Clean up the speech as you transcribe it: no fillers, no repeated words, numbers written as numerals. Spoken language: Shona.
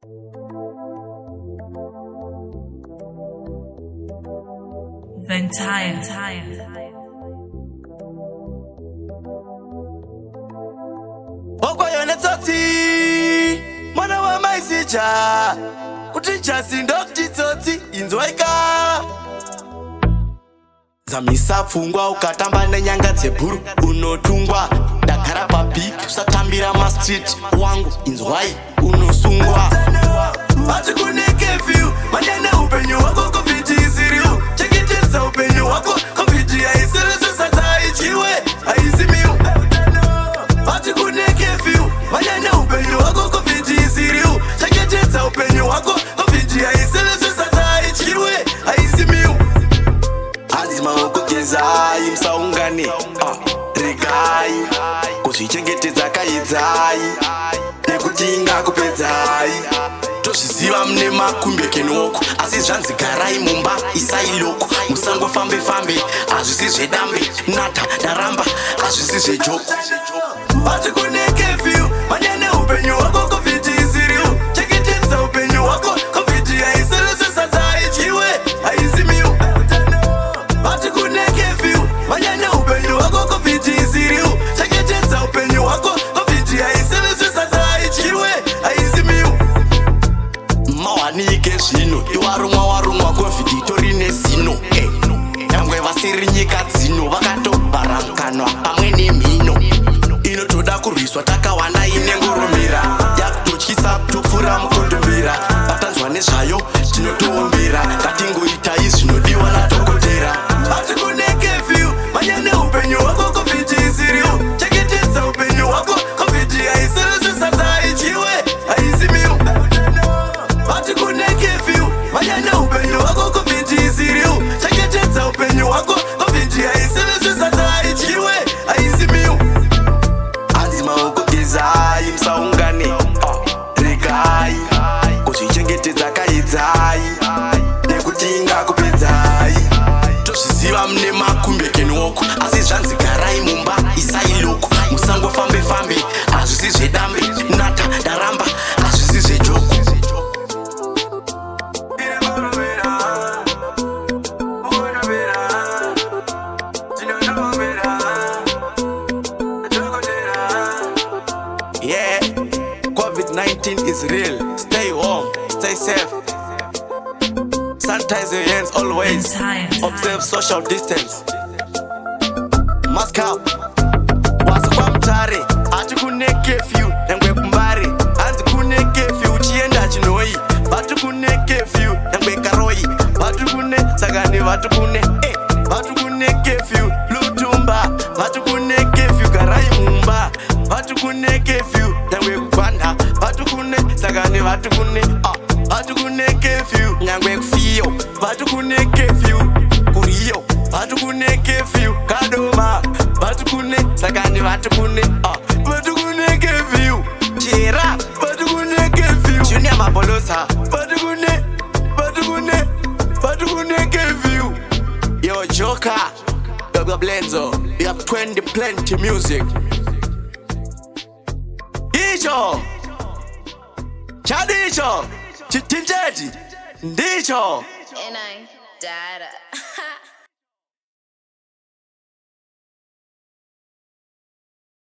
Cjah Matsotsi, mwana wa haisi Cjah, kuti Cjah Matsotsi inzwaika. Zamisa pfungwa ukatamba nenyanga dzebhuru unotungwa. Ndagara pabhiki usatambira mastreet wangu inzwai unosungwa. Vati kune CURFEW manyane upenyu wako COVID isiriu. Chengetedza upenyu wako COVID haisiri sadza haichiwe haisimiu. Vati kune CURFEW manyane upenyu wako COVID isiriu. Chengetedza upenyu wako COVID haisiri sadza haichiwe haisimiu. Azima ukugezai msaungane regai kuzvichengetedza kaidzai nekutinga kupedzai. Tozviziva mune makumbekeni woko asi zvanzi garai mumba isai loko. Musangofambe fambe hazvisi zvedambe nata ndaramba hazvisi zvejoko. Vati kune CURFEW manyane upenyu wako COVID isiriu. Chengetedza upenyu wako COVID haisiri sadza haichiwe haisimiu. Vati kune CURFEW manyane upenyu wako COVID isiriu. Chengetedza upenyu wako COVID haisiri sadza haichiwe haisimiu. Mawanike zvino iwarumwa COVID itori nezino. Nyangwe vasiri nyika dzino vakatobharakanwa pamwe nemhino. Inotoda kurwiswa takawana ine ngurumira yakutotyisa topfura mukondombera. Vatanzwa nezvayo tinotoombera ngatingoita izvinodiwa nadhokotera. Vati kune CURFEW manyane upenyu wako COVID isiriu. Chengetedza upenyu wako COVID haisiri sadza haichiwe haisimiu. Vati kune CURFEW manyane upenyu wako COVID isiriu. Chengetedza upenyu wako COVID haisiri sadza haichiwe haisimiu. Azima ukugezai msaungane regai kuzvichengetedza kaidzai nekutinga kupedzai. Tozviziva mune makumbekeni woko asi zvanzi garai mumba isai loko. Musangofambe fambe hazvisi zvedambe nata ndaramba hazvisi zvejoko. Yeah, COVID-19 is real. Stay home, stay safe. Sanitize your hands always. Observe social distance. Mask up. Wasukwa mtare. Ati kune CURFEW nengwe kumbare. Anzi kune CURFEW chienda chinoi. Batu kune CURFEW nengwe karoi. Batu kune sagani batu kune. Batu kune CURFEW lutumba. Batu kune CURFEW garai mumba. Batu kune CURFEW nengwe kupanda. Batu kune sagani batu kune. Batu kune CURFEW nyangwe kufiyo. Batu kune CURFEW kuriyo. Batu kune CURFEW kadoma. Batu kune sagani batu kune. Batu kune CURFEW chera. Batu kune CURFEW junior mabolosa. Batu kune CURFEW. Yo Joker Baba Blenzo. We have 20 plenty music. Icho Chadicho Chitinjeti Ndicho and I died.